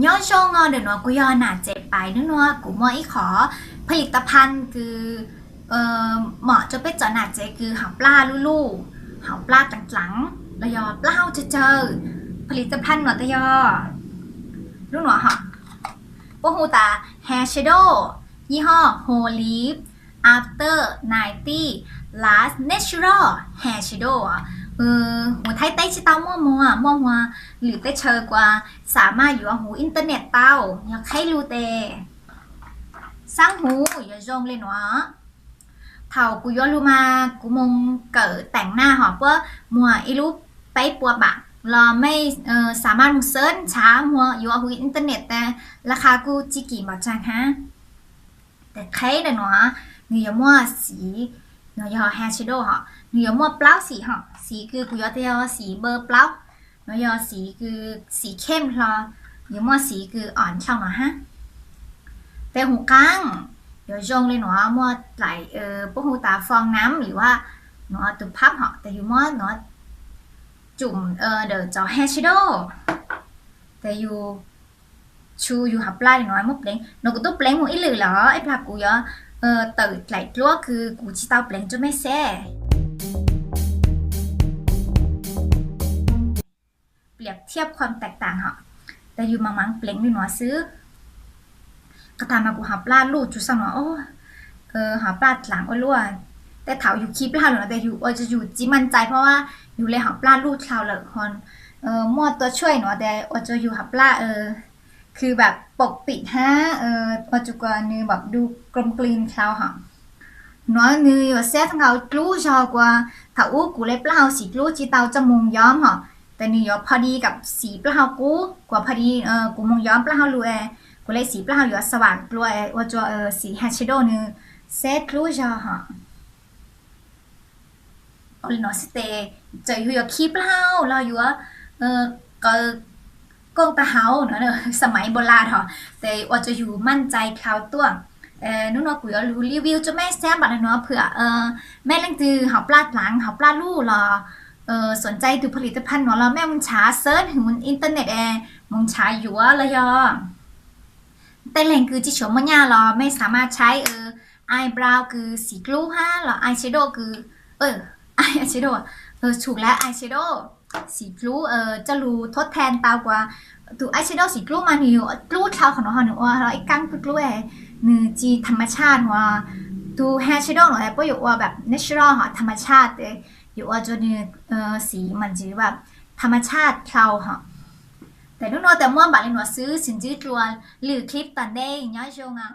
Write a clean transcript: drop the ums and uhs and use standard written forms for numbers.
ย้อนช่องเดี๋ยวหนูกูย้อนหนาเจ็บไปนึกว่ากูมออีขอผลิตภัณฑ์คือเหมาะจะไปเจาะหนาเจคือหาปลาลู่หาปลาหลังๆระยอปลาจะเจอผลิตภัณฑ์หนอตะยอรู้หนอฮะพวกหูตา Hair Shadow ยี่ห้อ Holy After 90 Last Natural Hair Shadow อ่ะหูไทยเต้ชิเต้ามั่วหรือเต้เชอกว่าสามารถอยู่หูอินเทอร์เน็ตเต้าอยากให้รู้เตสร้างหูอย่าจงเลยเนาะเท่ากูย้อนรู้มากูมงเกิดแต่งหน้าหอเพื่อมัวอีรูปไปปัวบะเราไม่สามารถมึงเซิร์ชช้ามัวอยู่หูอินเทอร์เน็ตแต่ราคากูจิกี่บาทจังฮะแต่ใครเนาะเนื้อมัวสีเนื้อแฮร์ชโดว์ฮะเนื้อมัวเปล่าสีฮะสีคือกูย้อนเที่ยวสีเบอร์เปล่าเนื้อสีคือสีเข้มพลอเนื้อมัวสีคืออ่อนช่างเนาะฮะแต่หูก้างเดี๋ยวจงเลยเนาะมัวไหลพวกหูตาฟองน้ำหรือว่าเนาะตุ่มพับเหาะแต่อยู่มัวเนาะจุ่มเดี๋ยวจะแฮร์ชโดว์แต่อยู่ชูอยู่หับไล่น้อยมุกเล้งnó cũng tốt bén một ít lử lỏ ấy là cụ yo tự lại lúaคือกูchỉ tao bén cho mấy xe เปรียบเทียบความแตกต่างเหรอแต่อยู่มังเปล่งด้วยหนอซื้อกระทำมากูหับลาดลูกจุดสั่งหนอโอ้หับลาดหลังอ้ล้วนแต่เถาอยู่คลิปลาดหรอแต่อยู่จะอยู่จีมั่นใจเพราะว่าอยู่เลยหับลาดลูกเถาเลยฮอนมอดตัวช่วยหนอแต่จะอยู่หับลาคือแบบปกปิดฮะปัจจุบันนี้แบบดูกลมกลืนเขาค่ะน้อยนี่ว่าเซตเขากลู้ชอกว่าถ้าอู้กูเลยเปล่าสีกลู้จีเตาจะมงย้อมค่ะแต่นี่ยอพอดีกับสีเปล่ากูกว่าพอดีกูมงย้อมเปล่าลูเอกูเลยสีเปล่าอยู่สว่างกลัวว่าจะสีแฮชโดนี่เซตกลู้ชอค่ะเอาเลยเนาะสเตย์จะอยู่คีเปล่าเราอยู่ก็กงตาเฮาเนอะสมัยโบราณเหรอแต่ว่าจะอยู่มั่นใจคราวตัวนุ่นว่ากูจะรู้รีวิวจะไม่แซ่บแบบนั้นเนาะเผื่อแม่เล่นจือหาปลาหลังหาปลาลู่รอสนใจดูผลิตภัณฑ์เนาะเราแม่มึงช้าเซิร์ชถึงอินเทอร์เน็ตมึงช้าอยู่ว่าเลยแต่แหล่งคือจิโฉมเนี่ยเราไม่สามารถใช้อายบราวคือสีกลูฮะหรออายแชโดว์คืออายแชโดว์ถูกแล้วอายแชโดว์สีกลูจะรู้ทดแทนตากว่าตัวอายแชโดว์สีกลูมาหนึ่งกลูเท้าของเราหนึ่งว่าเราไอ้กังกลูหนึ่งจีธรรมชาติว่าตัวแฮร์แชโดว์หน่อยก็อยู่ว่าแบบ natural หรอธรรมชาติอยู่ว่าจะเนี่ยสีมันจีแบบธรรมชาติเท้าหรอแต่นุ่นแต่เมื่อบ่ายเราซื้อสินค้าตัวหรือคลิปตันได้ย้อยชงอ่ะ